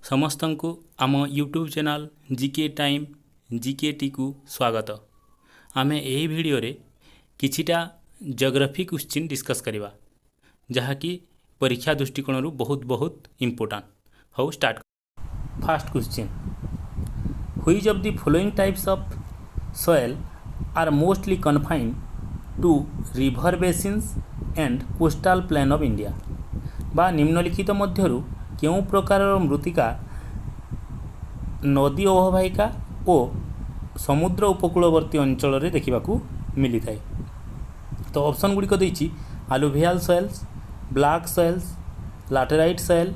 ସମସ୍ତଙ୍କୁ ଆମ YouTube channel GK time ଜିକେଟିକୁ ସ୍ୱାଗତ। ଆମେ ଏହି ଭିଡ଼ିଓରେ କିଛିଟା ଜିଓଗ୍ରାଫି କ୍ୱେଶ୍ଚିନ୍ ଡିସ୍କସ୍ କରିବା, ଯାହାକି ପରୀକ୍ଷା ଦୃଷ୍ଟିକୋଣରୁ ବହୁତ ଇମ୍ପୋର୍ଟାଣ୍ଟ। ହଉ start. First question, which of the following types of soil are mostly confined to river basins and coastal plain of India? ବା ନିମ୍ନଲିଖିତ ମଧ୍ୟରୁ କେଉଁ ପ୍ରକାରର ମୃତ୍ତିକା ନଦୀ ଅବବାହିକା ଓ ସମୁଦ୍ର ଉପକୂଳବର୍ତ୍ତୀ ଅଞ୍ଚଳରେ ଦେଖିବାକୁ ମିଳିଥାଏ? ତ ଅପସନ୍ ଗୁଡ଼ିକ ଦେଇଛି alluvial soils, black soils, laterite soil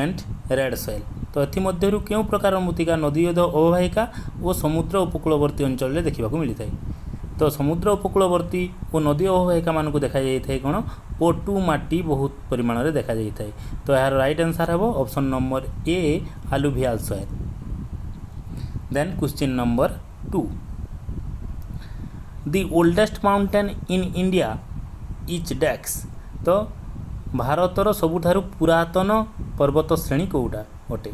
and red soil. ତ ଏଥିମଧ୍ୟରୁ କେଉଁ ପ୍ରକାରର ମୃତ୍ତିକା ନଦୀ ଅବବାହିକା ଓ ସମୁଦ୍ର ଉପକୂଳବର୍ତ୍ତୀ ଅଞ୍ଚଳରେ ଦେଖିବାକୁ ମିଳିଥାଏ? ତ ସମୁଦ୍ର ଉପକୂଳବର୍ତ୍ତୀ ଓ ନଦୀ ଅବବାହିକାମାନଙ୍କୁ ଦେଖାଯାଇଥାଏ କ'ଣ? ପଟୁ ମାଟି ବହୁତ ପରିମାଣରେ ଦେଖାଯାଇଥାଏ। ତ ଏହାର ରାଇଟ୍ ଆନ୍ସର୍ ହେବ option number A, alluvial soil. Then question number 2, the oldest mountain in India is dash? ତ ଭାରତର ସବୁଠାରୁ ପୁରାତନ ପର୍ବତ ଶ୍ରେଣୀ କେଉଁଟା ଅଟେ?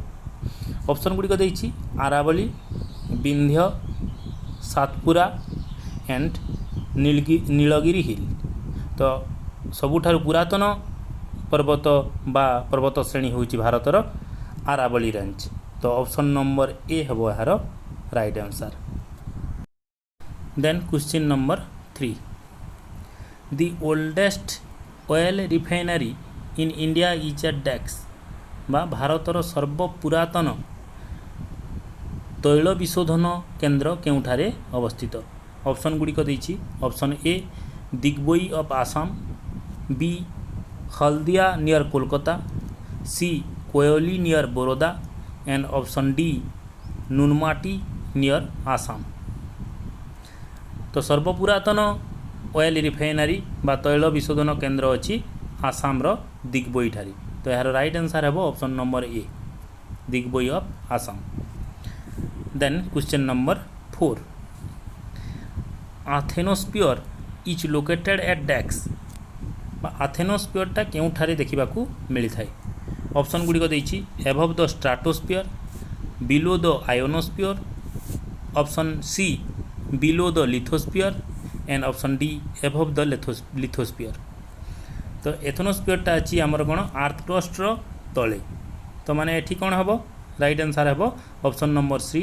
ଅପସନ୍ ଗୁଡ଼ିକ ଦେଇଛି ଆରାବଳୀ, ବିନ୍ଧ୍ୟ, ସାତପୁରା ଏଣ୍ଡ ନୀଳଗିରି ହିଲ୍। ତ ସବୁଠାରୁ ପୁରାତନ ପର୍ବତ ବା ପର୍ବତ ଶ୍ରେଣୀ ହେଉଛି ଭାରତର ଆରାବଳୀ ରେଞ୍ଜ। ତ ଅପସନ୍ ନମ୍ବର ଏ ହେବ ଏହାର right answer. Then question number 3, the oldest oil refinery in India is at dash? ବା ଭାରତର ସର୍ବପୁରାତନ ତୈଳ ବିଶୋଧନ କେନ୍ଦ୍ର କେଉଁଠାରେ ଅବସ୍ଥିତ? ଅପସନ୍ ଗୁଡ଼ିକ ଦେଇଛି option A, Digboi of Assam, B, Haldia near Kolkata, C, Koyali near Baroda and option D, Noonmati near Assam. ତ ସର୍ବପୁରାତନ ଅଏଲ୍ ରିଫାଇନାରୀ ବା ତୈଳ ବିଶୋଧନ କେନ୍ଦ୍ର ଅଛି ଆସାମର ଦିଗ୍ବୋଇଠାରେ। ତ ଏହାର ରାଇଟ୍ ଆନ୍ସର୍ ହେବ option number A, Digboi of Assam. Then question number 4, asthenosphere is located at dash? ବା ଆଥେନୋସ୍ଫିୟରଟା କେଉଁଠାରେ ଦେଖିବାକୁ ମିଳିଥାଏ? ଅପସନ୍ ଗୁଡ଼ିକ ଦେଇଛି above the stratosphere, below the ionosphere, option C, below the lithosphere and option D, above the lithosphere. ତ ଏଥନୋସ୍ଫିୟରଟା ଅଛି ଆମର କ'ଣ? ଆର୍ଥ କ୍ରଷ୍ଟର ତଳେ। ତ ମାନେ ଏଠି କ'ଣ ହେବ? ରାଇଟ୍ ଆନ୍ସର୍ ହେବ option number C,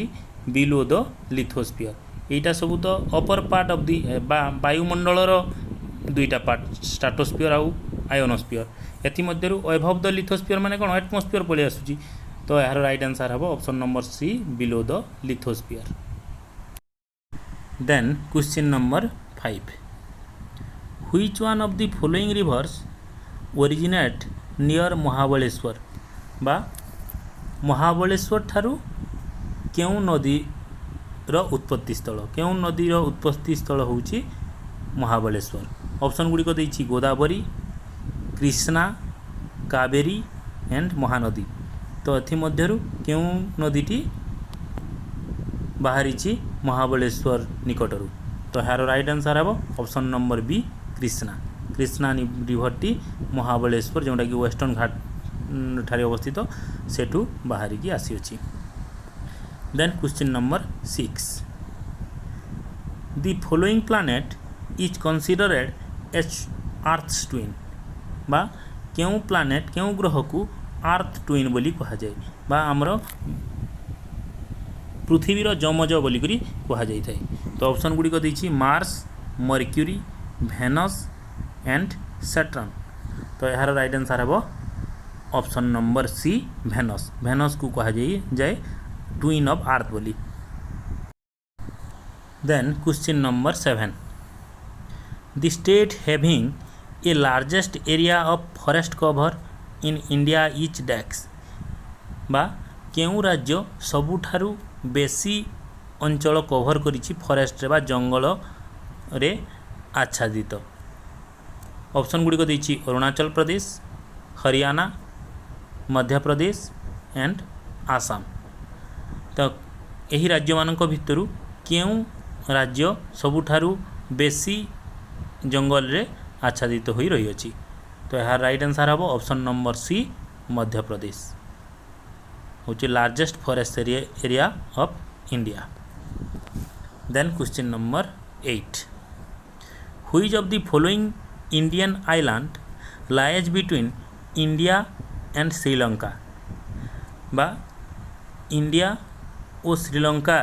below the lithosphere. এইটা ସବୁ ତ ଅପର ପାର୍ଟ ଅଫ୍ ଦି ବା ବାୟୁମଣ୍ଡଳର ଦୁଇଟା ପାର୍ଟ, ଷ୍ଟ୍ରାଟୋସ୍ଫିୟର ଆଉ ଆୟୋନୋସ୍ଫିୟର। ଏଥିମଧ୍ୟରୁ ଏଭଭ୍ ଦ ଲିଥୋସ୍ଫିୟର ମାନେ କ'ଣ? ଆଟମୋସ୍ଫିୟର ପଳେଇ ଆସୁଛି। ତ ଏହାର ରାଇଟ୍ ଆନ୍ସର୍ ହେବ option number C, below the lithosphere. Then question number 5, which one of the following rivers originate near Mahabaleshwar? ବା ମହାବଳେଶ୍ୱର ଠାରୁ କେଉଁ ନଦୀର ଉତ୍ପତ୍ତି ସ୍ଥଳ? କେଉଁ ନଦୀର ଉତ୍ପତ୍ତି ସ୍ଥଳ ହେଉଛି ମହାବଳେଶ୍ୱର? ଅପସନ୍ ଗୁଡ଼ିକ ଦେଇଛି ଗୋଦାବରୀ, କୃଷ୍ଣା, କାବେରୀ ଏଣ୍ଡ ମହାନଦୀ। ତ ଏଥିମଧ୍ୟରୁ କେଉଁ ନଦୀଟି ବାହାରିଛି ମହାବଳେଶ୍ୱର ନିକଟରୁ? ତ ଏହାର ରାଇଟ୍ ଆନ୍ସର୍ ହେବ option number B, Krishna. Krishna ରିଭରଟି ମହାବଳେଶ୍ୱର, ଯେଉଁଟାକି ୱେଷ୍ଟର୍ଣ୍ଣ ଘାଟ ଠାରେ ଅବସ୍ଥିତ, ସେଠୁ ବାହାରିକି ଆସିଅଛି। Then question number 6, the following planet is considered as Earth's twin? ବା କେଉଁ ପ୍ଲାନେଟ୍, କେଉଁ ଗ୍ରହକୁ ଆର୍ଥ ଟୁଇନ୍ ବୋଲି କୁହାଯାଏ ବା ଆମର ପୃଥିବୀର ଯମଜ ବୋଲିକରି କୁହାଯାଇଥାଏ? ତ ଅପସନ୍ ଗୁଡ଼ିକ ଦେଇଛି Mars, Mercury, Venus and Saturn. ତ ଏହାର ରାଇଟ୍ ଆନ୍ସର୍ ହେବ ଅପସନ୍ ନମ୍ବର ସି, ଭେନସ୍। ଭେନସ୍କୁ କୁହାଯାଏ ଟୁଇନ୍ ଅଫ୍ ଆର୍ଥ ବୋଲି। Then question number 7, the state having a largest area of forest cover in India is dash? ବା କେଉଁ ରାଜ୍ୟ ସବୁଠାରୁ ବେଶୀ ଅଞ୍ଚଳ କଭର କରିଛି ଫରେଷ୍ଟରେ ବା ଜଙ୍ଗଲରେ ଆଚ୍ଛାଦିତ? ଅପସନ୍ ଗୁଡ଼ିକ ଦେଇଛି ଅରୁଣାଚଳ ପ୍ରଦେଶ, ହରିୟାଣା, ମଧ୍ୟପ୍ରଦେଶ ଏଣ୍ଡ ଆସାମ। ତ ଏହି ରାଜ୍ୟମାନଙ୍କ ଭିତରୁ କେଉଁ ରାଜ୍ୟ ସବୁଠାରୁ ବେଶୀ ଜଙ୍ଗଲରେ ଆଚ୍ଛାଦିତ ହୋଇ ରହିଅଛି? ତ ଏହାର ରାଇଟ୍ ଆନ୍ସର୍ ହେବ ଅପସନ୍ ନମ୍ବର ସି, ମଧ୍ୟପ୍ରଦେଶ। हूँ largest forest area of India. Then question number 8, which of the following Indian island lies between India and Sri Lanka, बा इंडिया और श्रीलंका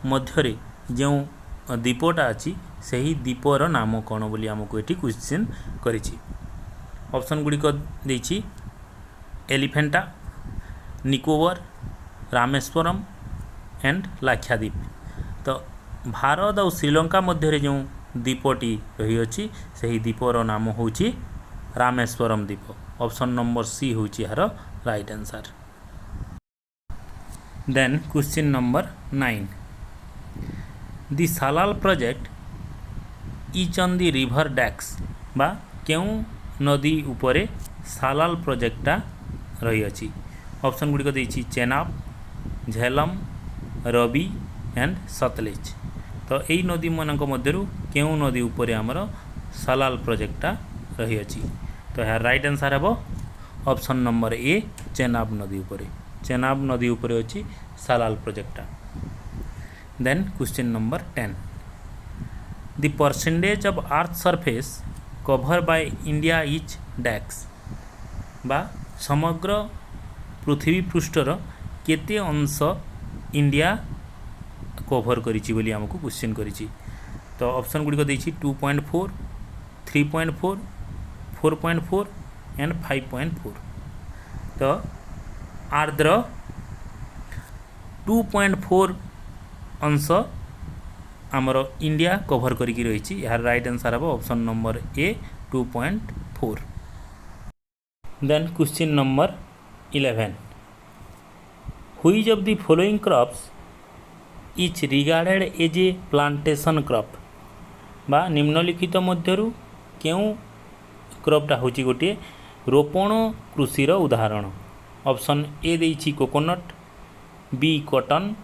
मध्य जो द्वीपटा अच्छी से द्वीपर नाम कौन बोली आमको ये क्वेश्चन करिछि। ऑप्शन गुड़िक देछि एलिफेंटा, निकोबर, रामेश्वरम एंड लाक्षाद्वीप। तो भारत और श्रीलंका मध्य जो द्वीपटी रही अछि से द्वीपर नाम होछि रामेश्वरम द्वीप। ऑप्शन नंबर सी होछि यार right answer. Then question number 9, the Salal project is on the river dash, बा क्यों नदी उपरे सालाल प्रोजेक्टटा रही अछि। ऑप्शन गुड़िक देछि चेनाब, झेलम, रवि एंड सतलेज। तो यही नदी मानक मध्यरु क्यों नदी उपरे आमर सालाल प्रोजेक्टटा रही अछि। तो यार राइट आंसर हेबो ऑप्शन नंबर ए चेनाब नदी उपरे। चेनाब नदी उपरे अछि सालाल प्रोजेक्टटा। Then question number 10, the percentage of Earth surface cover by India is dash, बा समग्र पृथ्वी पृष्ठर केते अंश इंडिया कवर करिछि बोली हमको क्वेश्चन करिछि। तो ऑप्शन गुड़िक देछि 2.4, 3.4, 4.4 एंड 5.4। तो आर्द्र 2.4 अंश आमर इंडिया कवर करिकी रही। यार राइट आंसर हम option number A 2.4। Then question number 11, which of the following crops is regarded as a plantation crop, बा निम्नलिखित मध्यरु क्यों क्रॉपटा होची गोटे रोपण कृषिर उदाहरण। ऑप्शन ए देछि coconut, B cotton,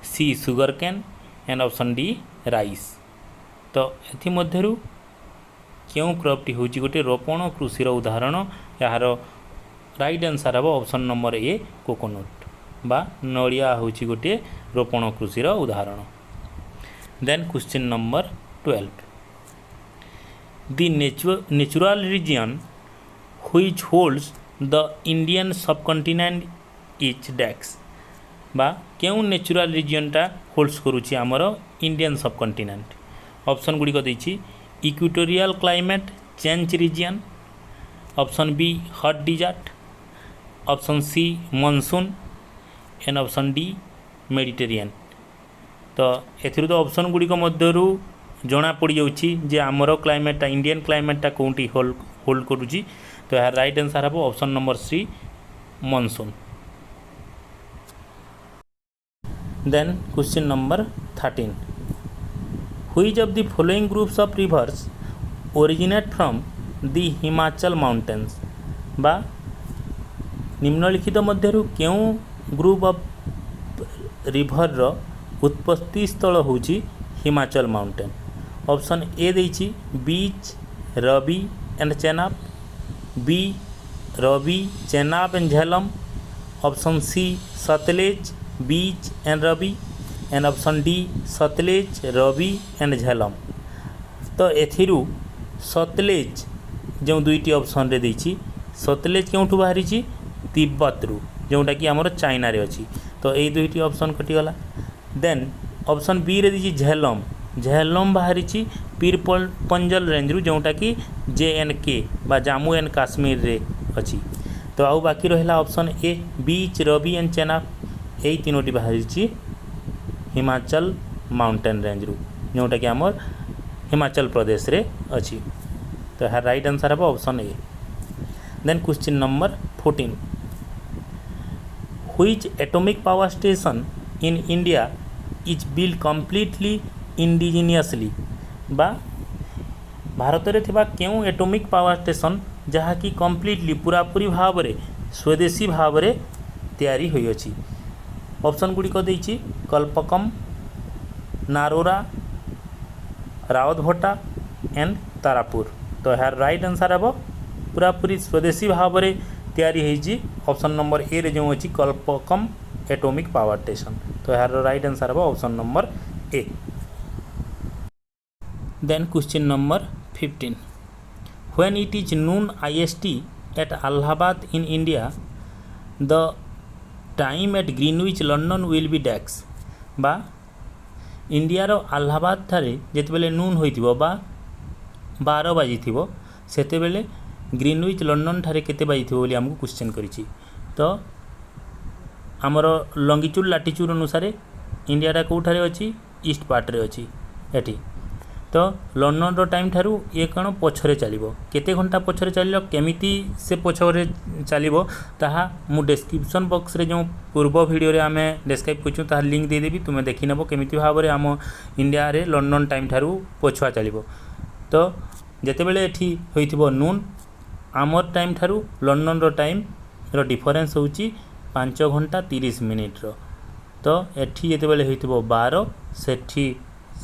C sugar cane and option D rice. तो एथि मध्यरु क्यों क्रॉपटी होची गोटे रोपण कृषिर उदाहरण। यार राइट आंसर हम ऑप्शन नंबर ए कोकोनट, बा नड़िया होची गोटे रोपण कृषिर उदाहरण। Then question number 12, the natural region which holds the Indian subcontinent is dash, बा क्यों नेचुरल रीजनटा होल्ड्स करुछि आमर इंडियन सबकंटिनेंट। ऑप्शन गुड़िक देछि equatorial climate change region, option B hot desert, option C monsoon and option D Mediterranean. तो एथिरु तो option गुड़िक मध्यरु जना पड़ जाउछि जे आमर क्लाइमेटटा इंडियन क्लाइमेटटा कोउंटी होल्ड करुछि। तो यार राइट आंसर हम option number C monsoon. Then question number 13, which of the following groups of rivers originate from the Himachal mountains, बा निम्नलिखित मध्यरु क्यों ग्रुप ऑफ रिवर उत्पत्ति स्थल होची हिमाचल माउंटेन। ऑप्शन ए देछि Beas, Ravi and Chenab, B Ravi, Chenab and Jhelum, option C Sutlej, Beas and Ravi and option D Sutlej, Ravi and Jhelum. तो एथिरु सतलेज जो दुईटी ऑप्शन रे देछि सतलेज क्योंठु बाहरी तिब्बतरू जोटा कि आमर चाइना रे अछि। तो यही दुईटी ऑप्शन कटिगला। देन ऑप्शन बी रे देछि झेलम, झेलम बाहरी पीर पंजल रेंज रु जोटा कि JNK बा जम्मू एंड काश्मीर रे अछि। तो आउ बाकी रहिला option A Beas, Ravi and Chenab. यही तीनोटी बाहरी हिमाचल माउंटेन रेंज रु जोटा कि आमर हिमाचल प्रदेश रे अछि। तो यार राइट आंसर हम option A. Then question number 14, which atomic power station in India is build completely indigenously, बा भारत रे थिबा केउ एटॉमिक पावर स्टेशन जहाँकि कंप्लीटली पूरापूरी भाव में स्वदेशी भाव में तैयारी होई अछि। ऑप्शन गुड़िक देछि कल्पकम, नारोरा, रावतभट्टा एंड तारापुर। तो यार राइट आंसर हम पूरापूरी स्वदेशी भाव में तैयारी होइछि ऑप्शन नंबर ए रे जो अछि कल्पकम एटॉमिक पावर स्टेशन। तो यार राइट आंसर हम option number A. Then question number 15, when it is noon IST at Allahabad in India the time at Greenwich London will be dash. बा इंडियार अलाहाबाद ठारे जेतेबेले नून होइथिबो बा 12 बाजिथिबो सेतेबेले ग्रीनविच लंडन ठारे केते बाजिथिबो बोली हमको क्वेश्चन करिछि। तो आमर लंगिट्यूड लाटिट्यूड अनुसार इंडियाटा कोठारे अछि, ईस्ट पार्ट रे अछि एठी। तो लंडन रो टाइम ठारू ये कण पछरे चलिबो, केते घंटा पछरे चलिलो केमिति से पछरे चलिबो ताहा मु डिस्क्रिप्शन बॉक्स रे जो पूर्व वीडियो रे आमे डिस्क्राइब करछु ताहा लिंक दे देबी, तुमे देखि नबो केमिति भाव रे आम इंडिया रे लंडन टाइम ठारू पछुआ चलिबो। तो जेतेबेले एठी होइथिबो नून, आमर टाइम ठारू लंडन रो टाइम रो डिफरेंस होउची 5 घंटा 30 मिनिट रो। तो एठी जेतेबेले होइथिबो 12 सेठी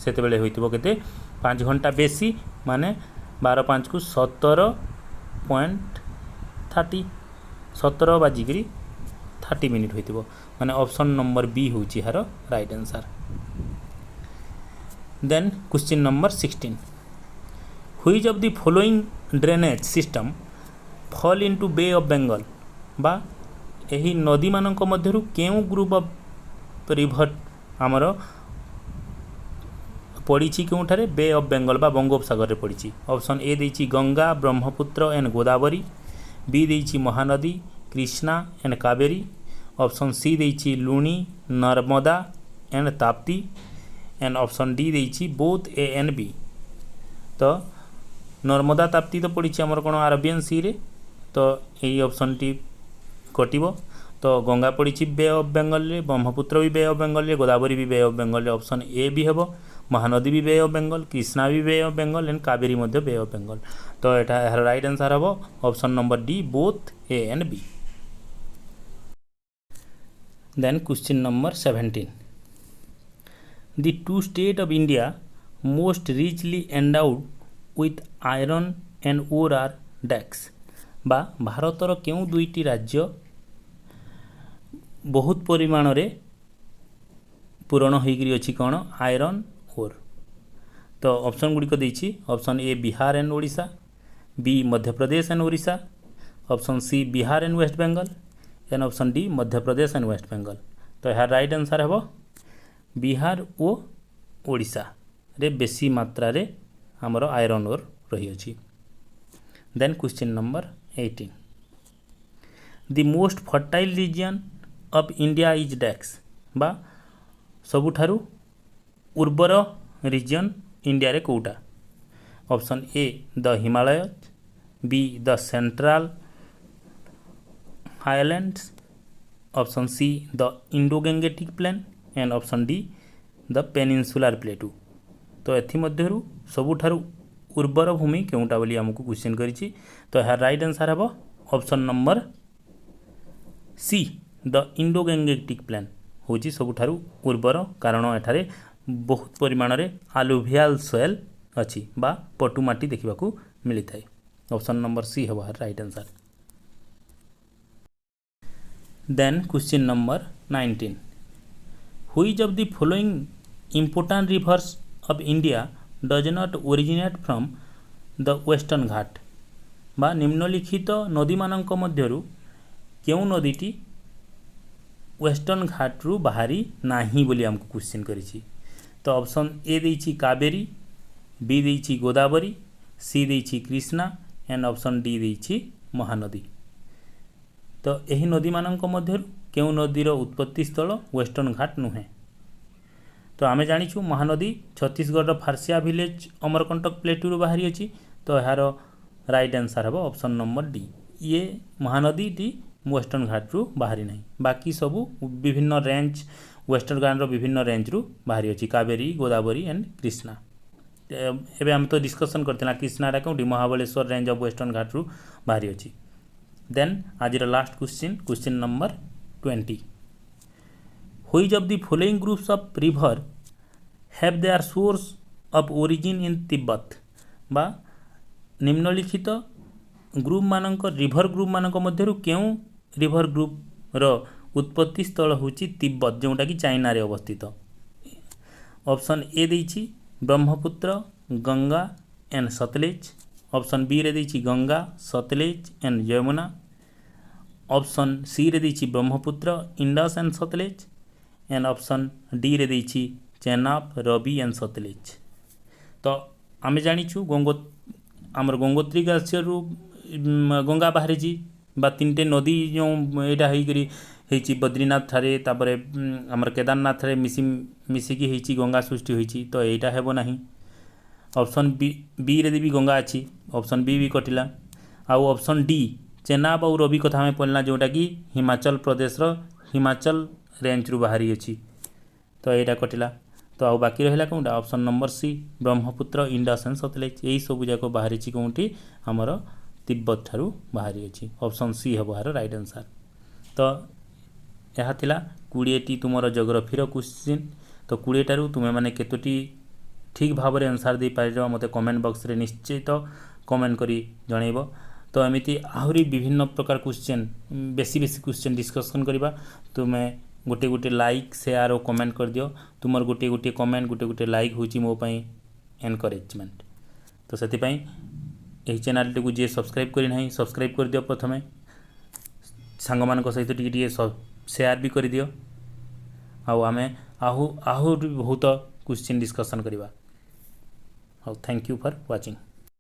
सेतेबेले होइथिबो केते 5 घंटा बेसी माने 12 5 को 17.30 17 बाजिकी 30 मिनिट होइथिबो माने ऑप्शन नंबर बी होउची हार right answer. Then question number 16, which of the following drainage system fall into bay of Bengal. बा एही नदी मानक मध्यरु केउ ग्रुप ऑफ रिवर आमर पड़ी केउठारे बे ऑफ बेंगल बा बंगोपसागर रे पड़ी। ऑप्शन ए देछि गंगा ब्रह्मपुत्र एंड गोदावरी, बी देछि Mahanadi Krishna and Kaveri, option C देछि Luni Narmada and Tapti, and option D देछि बोथ ए एंड बी। तो नर्मदा ताप्ती तो पड़ी आमर कोन अरेबियन सी रे, तो यही ऑप्शन टी कटिबो। तो गंगा पड़ी बे ऑफ बेंगल रे, ब्रह्मपुत्र भी बे ऑफ बेंगल रे, गोदावरी भी बे ऑफ बेंगल रे, ऑप्शन ए भी हेबो। महानदी भी बे ऑफ बेंगल, कृष्णा भी bay of Bengal and Kaveri मध्य बे ऑफ बेंगल। तो एटा राइट आंसर हेबो option number D both A and B. Then question number 17, the two state of India most richly endowed with iron and ore are dash. बा भारतर केउ दुईटी राज्य बहुत परिमाण रे पूरण होइकरी अछि कोन आयरन ओर। तो ऑप्शन गुड़िक देछि, option A Bihar and Odisha, B Madhya Pradesh and Odisha, option C Bihar and West Bengal, and option D Madhya Pradesh and West Bengal. तो यार राइट आंसर हेबो बिहार ओ ओडिशा रे बेसी मात्रा रे हमर आयरन ओर रही अछि। Then question number 18, the most fertile region of India is dash. बा सबुठारु उर्वर रीजन इंडिया रे कोउटा। Option A the Himalaya, B the central highlands, option C the Indo Gangetic plain, and option D the peninsular plateau. तो एथि मध्यरु सबुठारु उर्वर भूमि केउटा बोली हमको क्वेश्चन करिछि। तो यार राइट आंसर हेबो option number C the Indo Gangetic plain होची सबुठारु उर्वर, कारण एठारे बहुत परिमाण रे आलुभियल सोइल अछि बा पटु माटी देखिबाकू मिली थाए। ऑप्शन नंबर सी हेबो right answer. Then question number 19, which of the following important rivers of India does not originate from the western Ghat. बा निम्नलिखित नदी मानक मध्यरु केउ नदीटी वेस्टर्न घाट रु बाहरी नाही बोली हमको क्वेश्चन करिछि। तो ऑप्शन ए देछि कावेरी, बी देछि गोदावरी, सी देछि कृष्णा, एंड ऑप्शन डी देछि महानदी। तो यही नदी मानक मध्यरु केउ नदीर उत्पत्ति स्थल वेस्टर्न घाट नुहे। तो आमे जानिछु महानदी छत्तीसगढ़ फारसिया विलेज अमरकंटक प्लेटू बाहरी अछि। तो यार राइट आंसर हेबो ऑप्शन नंबर डी, ये महानदी टी वेस्टर्न घाट रु बाहरी नहीं, बाकी सबू विभिन्न रेंज वेस्टर्न घाट रो विभिन्न रेंज रु बाहरी अछि, कावेरी गोदावरी एंड कृष्णा। एबे हम तो डिस्कशन करथिला कृष्णाटा कोठी महाबलेश्वर रेंज ऑफ वेस्टर्न घाट रु बाहरी अछि। देन आज last question, question number 20, which of the following groups of river have their source of origin इन तिब्बत। बा निम्नलिखित ग्रुप मानक रिवर ग्रुप मानक मध्यरु केउ रिवर ग्रुप रो उत्पत्ति स्थल होची तिब्बत जोटा कि चाइना रे अवस्थित। ऑप्शन ए देइछि Brahmaputra Ganga and Sutlej. Option B रे देइछि Ganga Sutlej and Yamuna. Option C रे देइछि Brahmaputra Indus and Sutlej and option D रे देइछि चेनाब रवि एंड सतलेज। तो आम जाचु आमर गंगोत्री ग्लेशियर गंगा बाहरी बा 3टे नदी जो यहाँ होती बद्रीनाथ ठारे तापरे आमर केदारनाथ ठारे मिसिकी होती गंगा सृष्टि होती। तो यहाँ हेब ना। ऑप्शन बी रे भी गंगा अच्छी, ऑप्शन बी भी कटिला। आउ ऑप्शन डी चेनाब और रवि कथा आम पढ़ला जोटा कि हिमाचल प्रदेश हिमाचल रेंज रु बाहरी अच्छी। तो यहाँ कटिला। तो आउ बाकी रहा कौटा option number C Brahmaputra Indus and Sutlej. यही सब जाक बाहरी कौटी आमर तिब्बत ठारू बाहरी अच्छी। ऑप्शन सी हम यार राइट आंसर। तो यह थिला 20टी तुमर जोग्राफीर क्वेश्चन। तो 20टारू तुम्हें मैंने केतोटी ठीक भाव में आंसर दे पार मते कमेंट बॉक्स रे निश्चित कमेंट करी जनइब। तो एमती आहरी विभिन्न प्रकार क्वेश्चन बेसी क्वेश्चन डिस्कसन करवा। तुम्हें गोटे गोटे लाइक शेयर और कमेंट कर दियो। तुमर गोटे गोटे कमेंट गोटे गोटे लाइक होची मो पई एनकरेजमेंट। तो से यही चैनल टी जी सब्सक्राइब करी नहीं सब्सक्राइब कर दियो। प्रथमे सांग मान सहित टी शेयर भी कर दियो। आउ आमे आहु बहुत क्वेश्चन डिस्कसन करवा। Thank you for watching.